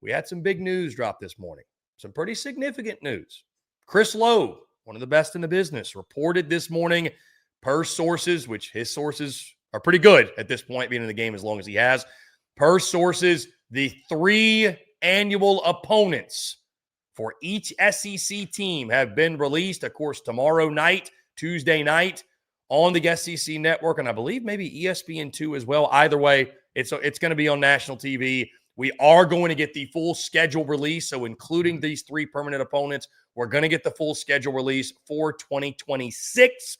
we had some big news drop this morning. Some pretty significant news. Chris Lowe, one of the best in the business, reported this morning per sources, which his sources are pretty good at this point, being in the game as long as he has. Per sources, the 3 annual opponents for each SEC team have been released, of course, tomorrow night, Tuesday night, on the SEC network, and I believe maybe ESPN2 as well. Either way, it's going to be on national TV. We are going to get the full schedule release, so including these 3 permanent opponents, we're going to get the full schedule release for 2026.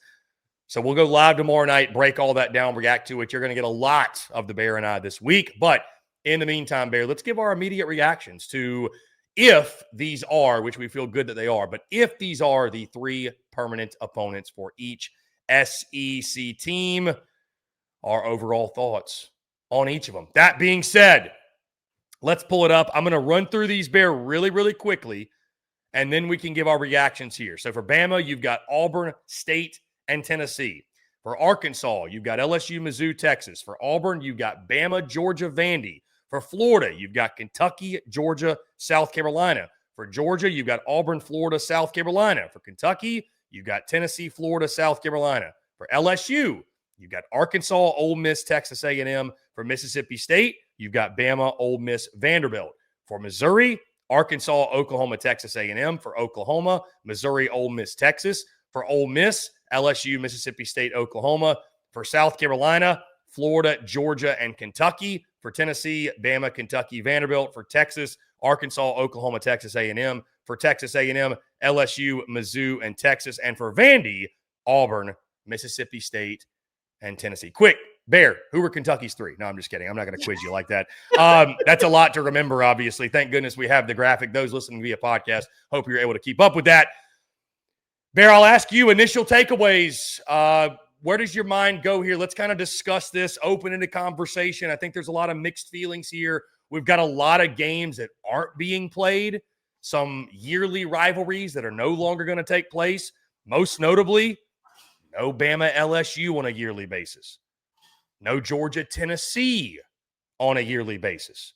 So we'll go live tomorrow night, break all that down, react to it. You're going to get a lot of the Bear and I this week. But in the meantime, Bear, let's give our immediate reactions to if these are, which we feel good that they are, but if these are the 3 permanent opponents for each SEC team, our overall thoughts on each of them. That being said, let's pull it up. I'm going to run through these, Bear, really, really quickly, and then we can give our reactions here. So for Bama, you've got Auburn, State, and Tennessee. For Arkansas, you've got LSU, Mizzou, Texas. For Auburn, you've got Bama, Georgia, Vandy. For Florida, you've got Kentucky, Georgia, South Carolina. For Georgia, you've got Auburn, Florida, South Carolina. For Kentucky, you've got Tennessee, Florida, South Carolina. For LSU, you've got Arkansas, Ole Miss, Texas A&M. For Mississippi State, you've got Bama, Ole Miss, Vanderbilt. For Missouri, Arkansas, Oklahoma, Texas A&M. For Oklahoma, Missouri, Ole Miss, Texas. For Ole Miss, LSU, Mississippi State, Oklahoma. For South Carolina, Florida, Georgia, and Kentucky. For Tennessee, Bama, Kentucky, Vanderbilt. For Texas, Arkansas, Oklahoma, Texas A&M. For Texas A&M, LSU, Mizzou, and Texas. And for Vandy, Auburn, Mississippi State, and Tennessee. Quick, Bear, who were Kentucky's 3? No, I'm just kidding. I'm not going to quiz you like that. That's a lot to remember, obviously. Thank goodness we have the graphic. Those listening via podcast, hope you're able to keep up with that. Bear, I'll ask you initial takeaways. Where does your mind go here? Let's kind of discuss this, open into conversation. I think there's a lot of mixed feelings here. We've got a lot of games that aren't being played, some yearly rivalries that are no longer going to take place. Most notably, no Bama LSU on a yearly basis. No Georgia Tennessee on a yearly basis.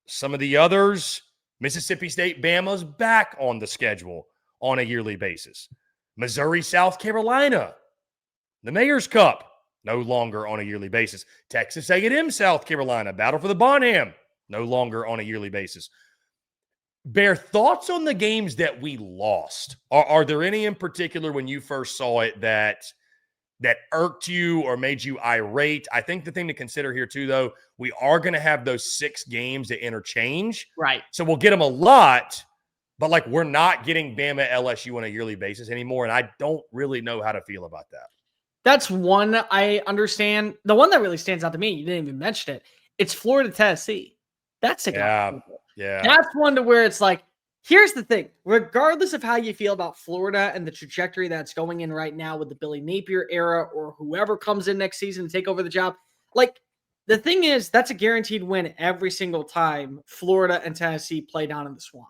Some of the others, Mississippi State Bama's back on the schedule on a yearly basis. Missouri South Carolina, the Mayor's Cup, no longer on a yearly basis. Texas A&M South Carolina, Battle for the Bonham, no longer on a yearly basis. Bear, thoughts on the games that we lost? Are there any in particular when you first saw it that irked you or made you irate? I think the thing to consider here too, though, we are going to have those 6 games that interchange. Right. So we'll get them a lot, but like we're not getting Bama LSU on a yearly basis anymore, and I don't really know how to feel about that. That's one I understand. The one that really stands out to me, you didn't even mention it, it's Florida, Tennessee. That's a game. Yeah. That's one to where it's like, here's the thing. Regardless of how you feel about Florida and the trajectory that's going in right now with the Billy Napier era or whoever comes in next season to take over the job, like the thing is, that's a guaranteed win every single time Florida and Tennessee play down in the Swamp.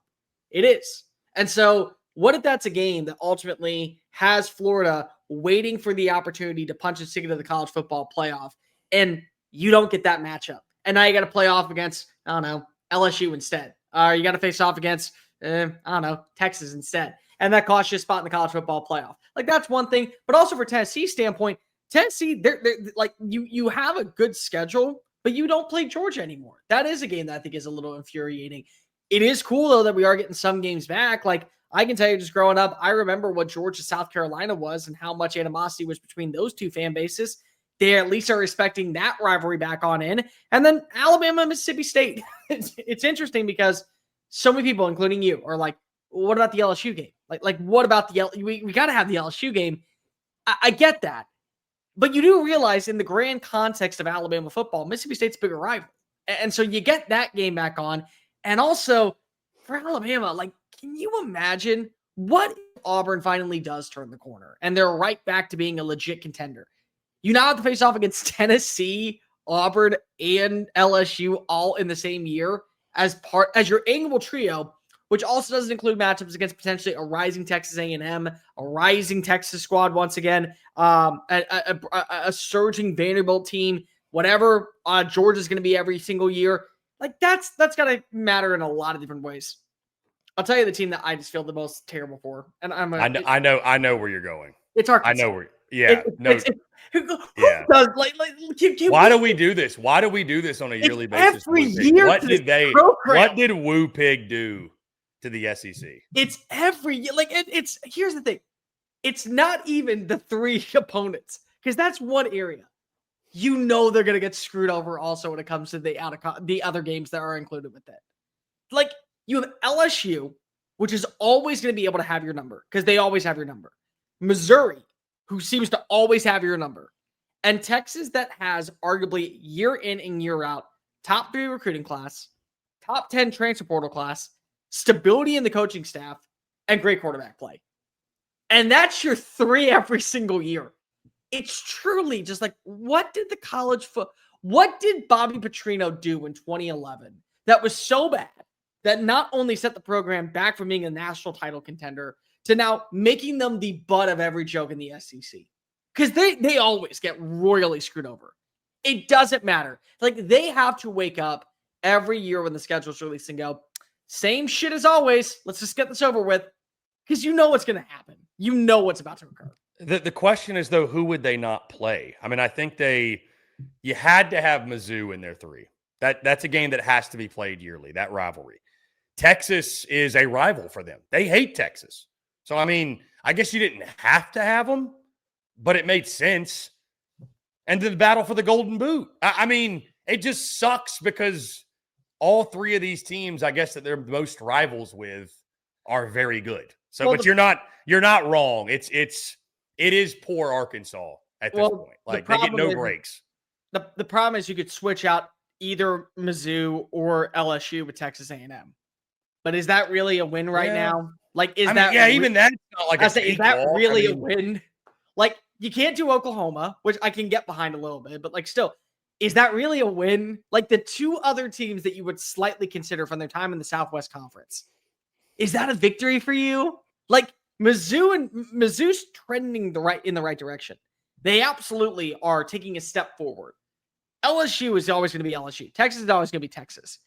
It is. And so what if that's a game that ultimately has Florida waiting for the opportunity to punch its ticket to the college football playoff, and you don't get that matchup? And now you got to play off against, I don't know, LSU instead. You got to face off against, I don't know, Texas instead. And that costs you a spot in the college football playoff. Like, that's one thing. But also for Tennessee's standpoint, Tennessee, they're like, you have a good schedule, but you don't play Georgia anymore. That is a game that I think is a little infuriating. It is cool, though, that we are getting some games back. Like, I can tell you, just growing up, I remember what Georgia, South Carolina was and how much animosity was between those two fan bases. They at least are respecting that rivalry back on in. And then Alabama, Mississippi State. It's interesting because so many people, including you, are like, what about the LSU game? Like what about we got to have the LSU game. I get that. But you do realize in the grand context of Alabama football, Mississippi State's a bigger rival. And so you get that game back on. And also for Alabama, like, can you imagine what if Auburn finally does turn the corner and they're right back to being a legit contender? You now have to face off against Tennessee, Auburn, and LSU all in the same year as your annual trio, which also doesn't include matchups against potentially a rising Texas A&M, a rising Texas squad once again, a surging Vanderbilt team, whatever Georgia's going to be every single year. Like that's got to matter in a lot of different ways. I'll tell you the team that I just feel the most terrible for, and I know where you're going. It's I Arkansas. know where. Yeah, no, Who yeah. does Why do we do this? Why do we do this on a yearly basis? Every Woo Pig? year What to did this they? program. What did Woo Pig do to the SEC? It's every year. Like it's here's the thing. It's not even the 3 opponents because that's one area. You know they're gonna get screwed over also when it comes to the other games that are included with it. Like you have LSU, which is always going to be able to have your number because they always have your number. Missouri, who seems to always have your number. And Texas, that has arguably year in and year out top 3 recruiting class, top 10 transfer portal class, stability in the coaching staff, and great quarterback play. And that's your 3 every single year. It's truly just like, what did Bobby Petrino do in 2011 that was so bad that not only set the program back from being a national title contender to now making them the butt of every joke in the SEC? Because they always get royally screwed over. It doesn't matter. Like, they have to wake up every year when the schedule's released and go, same shit as always. Let's just get this over with. Because you know what's going to happen. You know what's about to occur. The question is, though, who would they not play? I mean, I think you had to have Mizzou in their 3. That's a game that has to be played yearly, that rivalry. Texas is a rival for them. They hate Texas. So, I mean, I guess you didn't have to have them, but it made sense. And then the battle for the Golden Boot. I mean, it just sucks because all 3 of these teams, I guess, that they're most rivals with are very good. So, well, but you're not wrong. It is poor Arkansas at this point. Like, they get no breaks. The problem is you could switch out either Mizzou or LSU with Texas A&M. But is that really a win right now? Like, is that even that's not like is that really a win? Like, you can't do Oklahoma, which I can get behind a little bit, but like, still, is that really a win? Like, the 2 other teams that you would slightly consider from their time in the Southwest Conference, is that a victory for you? Like, Mizzou's trending in the right direction. They absolutely are taking a step forward. LSU is always going to be LSU. Texas is always going to be Texas.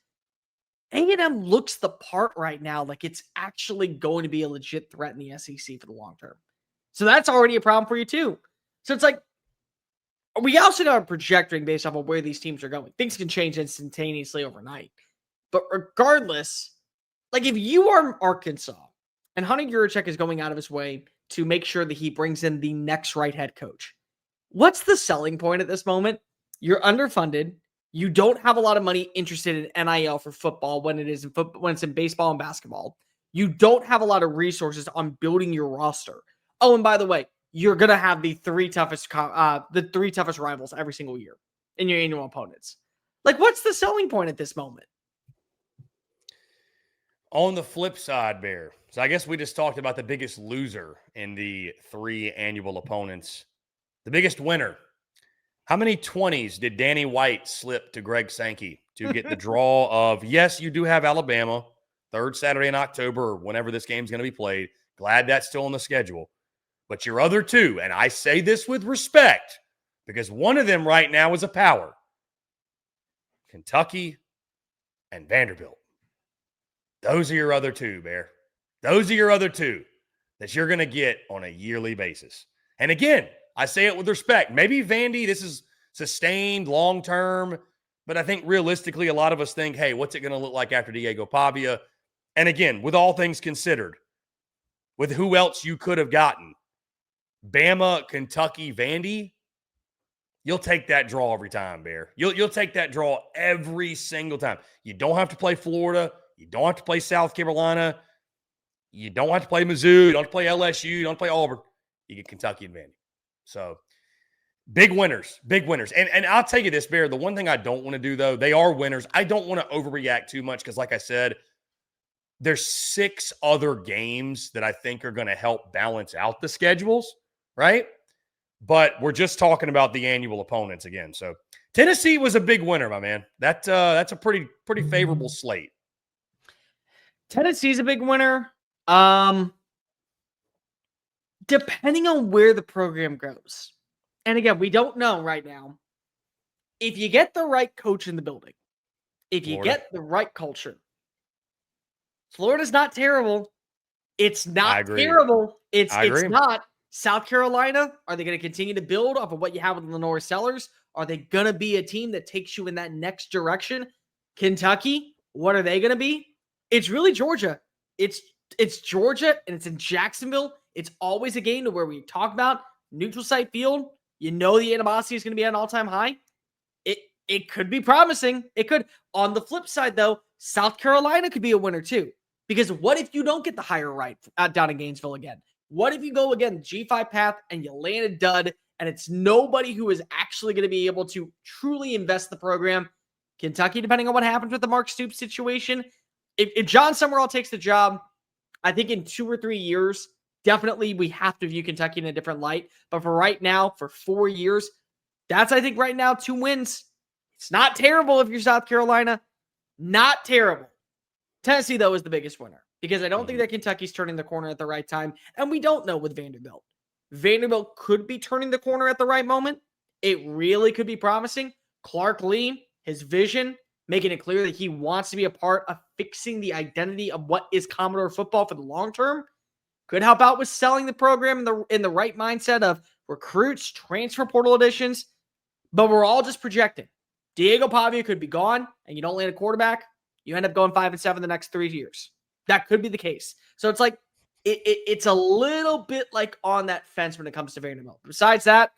A&M looks the part right now, like it's actually going to be a legit threat in the SEC for the long term. So that's already a problem for you too. So it's like, we also got a projecting based off of where these teams are going. Things can change instantaneously overnight. But regardless, like if you are Arkansas and Hunter Yurachek is going out of his way to make sure that he brings in the next right head coach, what's the selling point at this moment? You're underfunded. You don't have a lot of money interested in NIL for football when it's in baseball and basketball. You don't have a lot of resources on building your roster. Oh, and by the way, you're gonna have the 3 toughest rivals every single year in your annual opponents. Like, what's the selling point at this moment? On the flip side, Bear. So I guess we just talked about the biggest loser in the 3 annual opponents. The biggest winner. How many 20s did Danny White slip to Greg Sankey to get the draw of, yes, you do have Alabama, 3rd Saturday in October, or whenever this game's going to be played. Glad that's still on the schedule. But your other 2, and I say this with respect, because one of them right now is a power. Kentucky and Vanderbilt. Those are your other 2, Bear. Those are your other 2 that you're going to get on a yearly basis. And again, I say it with respect. Maybe Vandy, this is sustained long-term, but I think realistically a lot of us think, hey, what's it going to look like after Diego Pavia? And again, with all things considered, with who else you could have gotten, Bama, Kentucky, Vandy, you'll take that draw every time, Bear. You'll take that draw every single time. You don't have to play Florida. You don't have to play South Carolina. You don't have to play Mizzou. You don't have to play LSU. You don't have to play Auburn. You get Kentucky and Vandy. So big winners. And I'll tell you this, Bear, the one thing I don't want to do, though, they are winners. I don't want to overreact too much because, like I said, there's 6 other games that I think are going to help balance out the schedules, right? But we're just talking about the annual opponents again. So Tennessee was a big winner, my man. That's a pretty favorable slate. Tennessee's a big winner. Depending on where the program goes. And again, we don't know right now. If you get the right coach in the building, If you Florida. get the right culture, Florida's not terrible. It's I not agree. terrible. It's I agree. not. South Carolina, are they going to continue to build off of what you have with Lenore Sellers? Are they going to be a team that takes you in that next direction? Kentucky, what are they going to be? It's really Georgia. It's Georgia, and it's in Jacksonville. It's always a game to where we talk about neutral site field. You know the animosity is going to be at an all-time high. It could be promising. It could. On the flip side, though, South Carolina could be a winner too. Because what if you don't get the higher right down in Gainesville again? What if you go again G5 path and you land a dud and it's nobody who is actually going to be able to truly invest the program? Kentucky, depending on what happens with the Mark Stoops situation, if John Summerall takes the job, I think in 2 or 3 years, definitely we have to view Kentucky in a different light. But for right now, for 4 years, that's, I think, right now, 2 wins. It's not terrible if you're South Carolina. Not terrible. Tennessee, though, is the biggest winner because I don't think that Kentucky's turning the corner at the right time. And we don't know with Vanderbilt. Vanderbilt could be turning the corner at the right moment. It really could be promising. Clark Lee, his vision, making it clear that he wants to be a part of fixing the identity of what is Commodore football for the long term, could help out with selling the program in the right mindset of recruits, transfer portal additions. But we're all just projecting. Diego Pavia could be gone, and you don't land a quarterback. You end up going 5-7 the next 3 years. That could be the case. So it's like it's a little bit like on that fence when it comes to Vanderbilt. Besides that,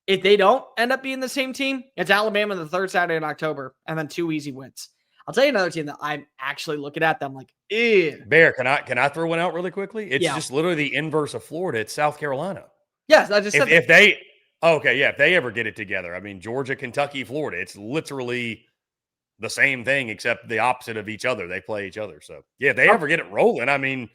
if they don't end up being the same team, it's Alabama the 3rd Saturday in October, and then 2 easy wins. I'll tell you another team that I'm actually looking at them like, ew. Bear, can I throw one out really quickly? It's just literally the inverse of Florida. It's South Carolina. Yes, I just said if they if they ever get it together. I mean, Georgia, Kentucky, Florida. It's literally the same thing except the opposite of each other. They play each other. So yeah, if they ever get it rolling, I mean,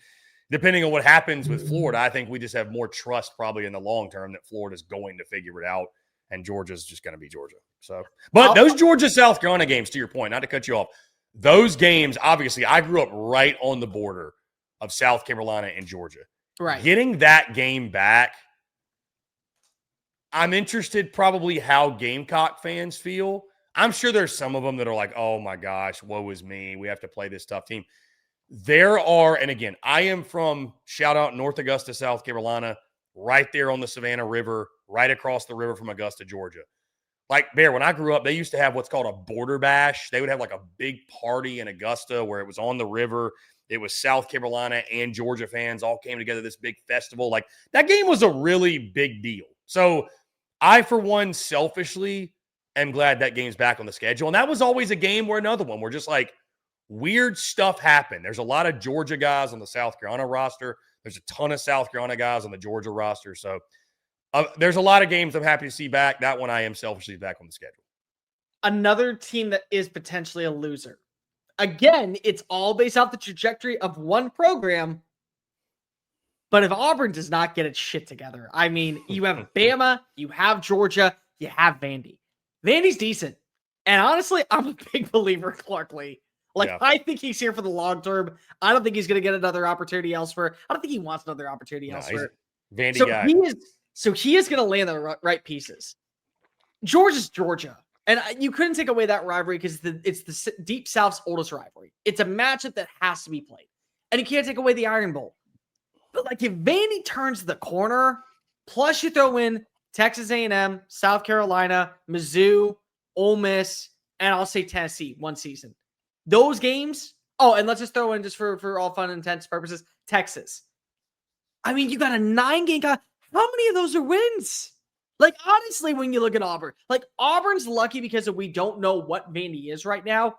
depending on what happens with Florida, I think we just have more trust probably in the long term that Florida's going to figure it out and Georgia's just going to be Georgia. So, but those Georgia South Carolina games, to your point, not to cut you off, those games, obviously, I grew up right on the border of South Carolina and Georgia. Right. Getting that game back, I'm interested probably how Gamecock fans feel. I'm sure there's some of them that are like, oh my gosh, woe is me. We have to play this tough team. There are, and again, I am from, shout out, North Augusta, South Carolina, right there on the Savannah River, right across the river from Augusta, Georgia. Like, Bear, when I grew up, they used to have what's called a border bash. They would have like a big party in Augusta where it was on the river. It was South Carolina and Georgia fans all came together, this big festival. Like, that game was a really big deal. So I, for one, selfishly am glad that game's back on the schedule. And that was always a game where another one where just like weird stuff happened. There's a lot of Georgia guys on the South Carolina roster. There's a ton of South Carolina guys on the Georgia roster. So there's a lot of games I'm happy to see back. That one I am selfishly back on the schedule. Another team that is potentially a loser. Again, it's all based off the trajectory of one program. But if Auburn does not get its shit together, I mean, you have Bama, you have Georgia, you have Vandy. Vandy's decent. And honestly, I'm a big believer in Clark Lee. Like, yeah. I think he's here for the long term. I don't think he's going to get another opportunity elsewhere. I don't think he wants another opportunity elsewhere. Vandy guy. He is going to land the right pieces. Georgia's Georgia. And you couldn't take away that rivalry because it's the Deep South's oldest rivalry. It's a matchup that has to be played. And you can't take away the Iron Bowl. But like if Vandy turns the corner, plus you throw in Texas A&M, South Carolina, Mizzou, Ole Miss, and I'll say Tennessee one season. Those games, and let's just throw in just for all fun and intents purposes, Texas. I mean, you got a 9-game guy. How many of those are wins? Like, honestly, when you look at Auburn, like Auburn's lucky because we don't know what Vandy is right now.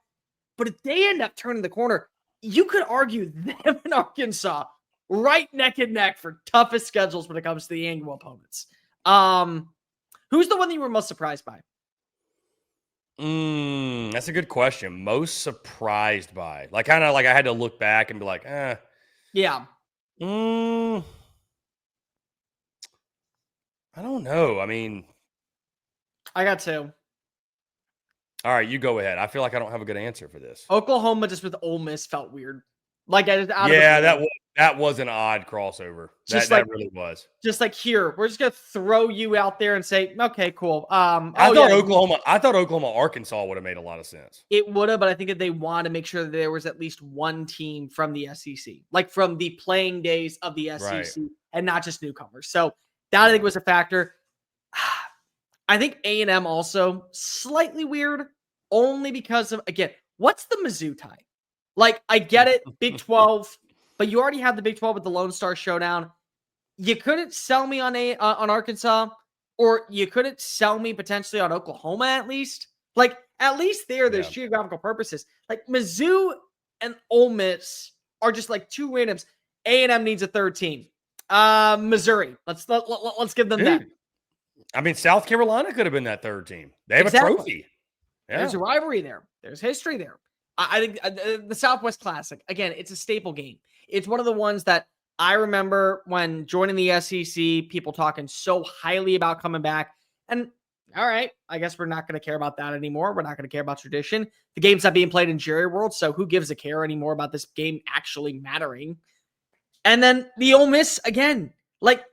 But if they end up turning the corner, you could argue them and Arkansas right neck and neck for toughest schedules when it comes to the annual opponents. Who's the one that you were most surprised by? That's a good question. Most surprised by, like, kind of like I had to look back and be like, yeah. I don't know. I mean, I got 2. All right, you go ahead. I feel like I don't have a good answer for this. Oklahoma just with Ole Miss felt weird. Like, that That was an odd crossover. That really was. Just like, here, we're just gonna throw you out there and say, okay, cool. I thought Oklahoma, Arkansas would have made a lot of sense. It would have, but I think that they want to make sure that there was at least one team from the SEC, like from the playing days of the SEC, and not just newcomers. So that I think was a factor. I think A&M also slightly weird, only because of, again, what's the Mizzou tie? Like, I get it, Big 12, but you already have the Big 12 with the Lone Star Showdown. You couldn't sell me on Arkansas, or you couldn't sell me potentially on Oklahoma at least. Like, at least there's geographical purposes. Like, Mizzou and Ole Miss are just like two randoms. A&M needs a third team. Missouri. Let's give them that. I mean, South Carolina could have been that third team. They have a trophy. Yeah. There's a rivalry there. There's history there. I think the Southwest Classic, again, it's a staple game. It's one of the ones that I remember when joining the SEC, people talking so highly about coming back. And all right, I guess we're not going to care about that anymore. We're not going to care about tradition. The game's not being played in Jerry World, so who gives a care anymore about this game actually mattering? And then the Ole Miss again. Like,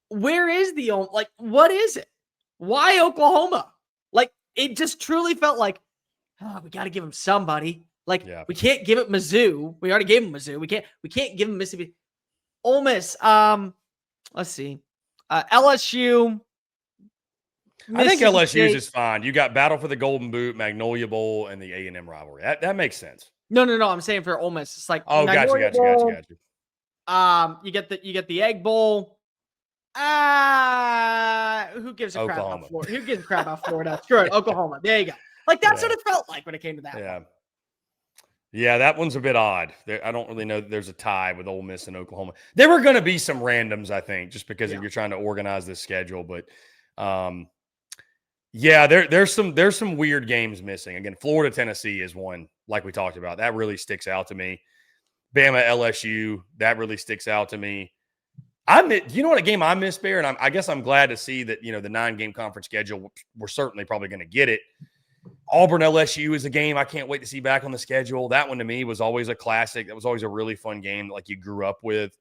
where is the Ole? Like, what is it? Why Oklahoma? Like, it just truly felt like, oh, we got to give them somebody. Like, we can't give it Mizzou. We already gave them Mizzou. We can't give them Mississippi. Ole Miss. Let's see. LSU. I think LSU's is fine. You got Battle for the Golden Boot, Magnolia Bowl, and the A&M rivalry. That makes sense. No. I'm saying for Ole Miss, it's like, oh, got you. You get the Egg Bowl. Who gives a crap about Florida? Who gives a crap about Florida? Screw it, Oklahoma. There you go. Like, that's what it felt like when it came to that. Yeah. Yeah, that one's a bit odd. I don't really know that there's a tie with Ole Miss and Oklahoma. There were going to be some randoms, I think, just because if you're trying to organize this schedule. But, there's some weird games missing. Again, Florida, Tennessee is one, like we talked about. That really sticks out to me. Bama, LSU, that really sticks out to me. You know what a game I miss, Bear? And I guess I'm glad to see that, the 9-game conference schedule, we're certainly probably going to get it. Auburn, LSU is a game I can't wait to see back on the schedule. That one to me was always a classic. That was always a really fun game like you grew up with.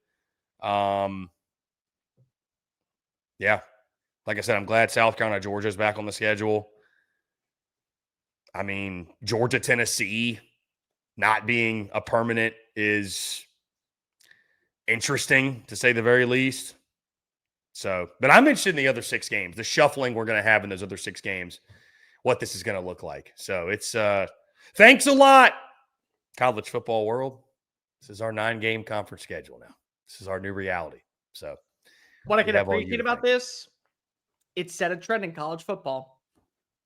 Like I said, I'm glad South Carolina, Georgia is back on the schedule. I mean, Georgia, Tennessee not being a permanent is interesting, to say the very least. So, but I'm interested in the other 6 games, the shuffling we're going to have in those other 6 games, what this is going to look like. So it's thanks a lot, college football world. This is our 9-game conference schedule now. This is our new reality. So what I can appreciate about this, it set a trend in college football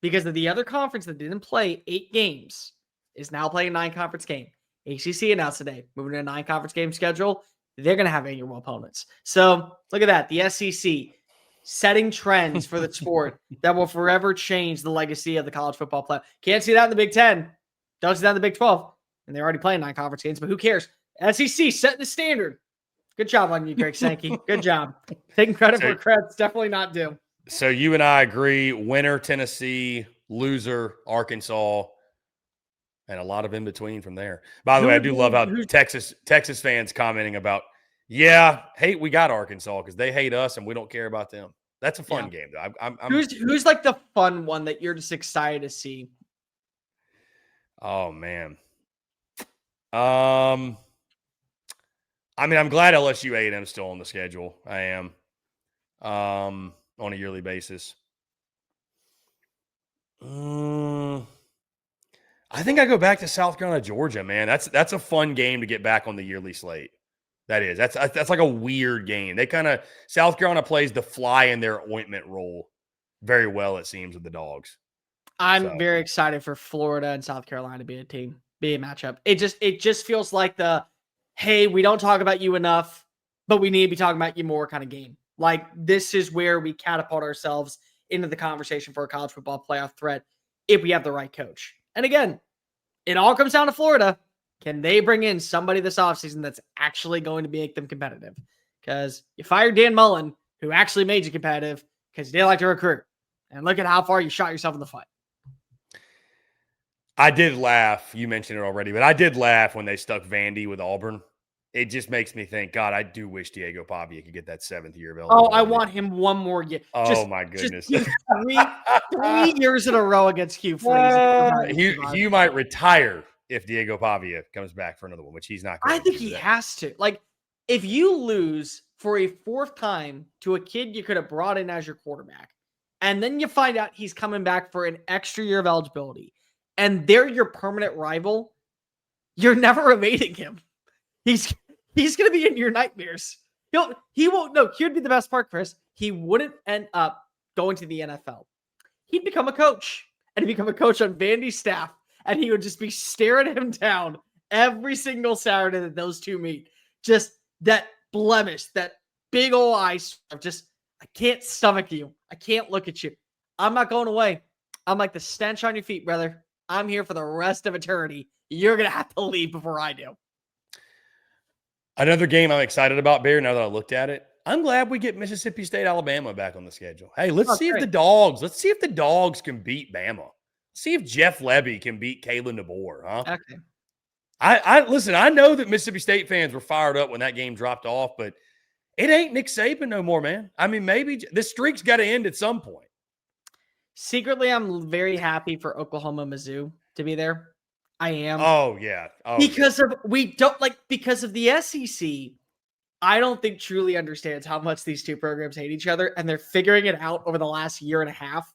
because of the other conference that didn't play 8 games is now playing a 9-conference game. ACC announced today, moving to a 9-conference game schedule. They're going to have annual opponents. So look at that. The SEC setting trends for the sport that will forever change the legacy of the college football playoff. Can't see that in the Big 10. Don't see that in the Big 12. And they're already playing 9 conference games, but who cares? SEC setting the standard. Good job on you, Greg Sankey. Good job. Taking credit for credit's definitely not due. So you and I agree, winner Tennessee, loser Arkansas, and a lot of in between from there. By the way, I do love how Texas fans commenting about, we got Arkansas because they hate us and we don't care about them. That's a fun game, though. Who's like the fun one that you're just excited to see? Oh man. I mean, I'm glad LSU A&M is still on the schedule. I am. On a yearly basis. I think I go back to South Carolina, Georgia, man. That's a fun game to get back on the yearly slate. That is. That's like a weird game. South Carolina plays the fly in their ointment role very well, it seems, with the Dogs. I'm very excited for Florida and South Carolina to be a matchup. It just feels like hey, we don't talk about you enough, but we need to be talking about you more kind of game. Like, this is where we catapult ourselves into the conversation for a college football playoff threat if we have the right coach. And again, it all comes down to Florida. Can they bring in somebody this offseason that's actually going to make them competitive? Because you fired Dan Mullen, who actually made you competitive because you didn't like to recruit. And look at how far you shot yourself in the foot. I did laugh. You mentioned it already, but I did laugh when they stuck Vandy with Auburn. it just makes me think, God, I do wish Diego Pavia could get that 7th year of Oh, eligibility. I want him one more year. Oh, my goodness. Just three years in a row against Hugh Freeze. Hugh might retire if Diego Pavia comes back for another one, which he's not going I think he has to. Like, if you lose for a 4th time to a kid you could have brought in as your quarterback, and then you find out he's coming back for an extra year of eligibility, and they're your permanent rival, you're never evading him. He's going to be in your nightmares. He won't. No, here'd be the best part, Chris. He wouldn't end up going to the NFL. He'd become a coach, and he'd become a coach on Vandy's staff, and he would just be staring him down every single Saturday that those two meet. Just that blemish, that big old eyes of just, I can't stomach you. I can't look at you. I'm not going away. I'm like the stench on your feet, brother. I'm here for the rest of eternity. You're going to have to leave before I do. Another game I'm excited about, Bear, now that I looked at it. I'm glad we get Mississippi State, Alabama back on the schedule. Hey, let's see if the dogs can beat Bama. See if Jeff Lebby can beat Kalen DeBoer, huh? Okay. I listen, I know that Mississippi State fans were fired up when that game dropped off, but it ain't Nick Saban no more, man. I mean, maybe this streak's got to end at some point. Secretly, I'm very happy for Oklahoma Mizzou to be there. I am. Oh, yeah. Because of the SEC, I don't think truly understands how much these two programs hate each other, and they're figuring it out over the last year and a half.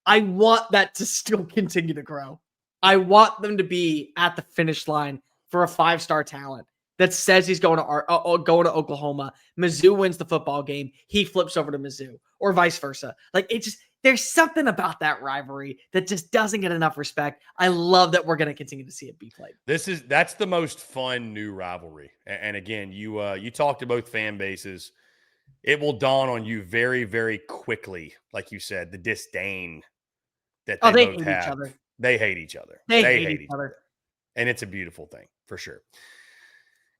I want that to still continue to grow. I want them to be at the finish line for a 5-star talent that says he's going to Oklahoma. Mizzou wins the football game. He flips over to Mizzou, or vice versa. Like, there's something about that rivalry that just doesn't get enough respect. I love that we're going to continue to see it be played. That's the most fun new rivalry. And again, you talk to both fan bases. It will dawn on you very, very quickly, like you said, the disdain that they both have. Each other. They hate each other. They hate each other. And it's a beautiful thing, for sure.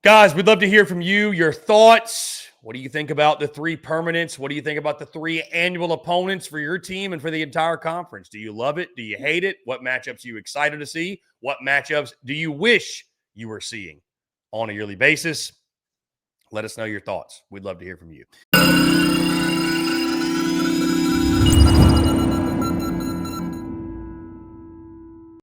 Guys, we'd love to hear from you, your thoughts. What do you think about the 3 permanents? What do you think about the 3 annual opponents for your team and for the entire conference? Do you love it? Do you hate it? What matchups are you excited to see? What matchups do you wish you were seeing on a yearly basis? Let us know your thoughts. We'd love to hear from you.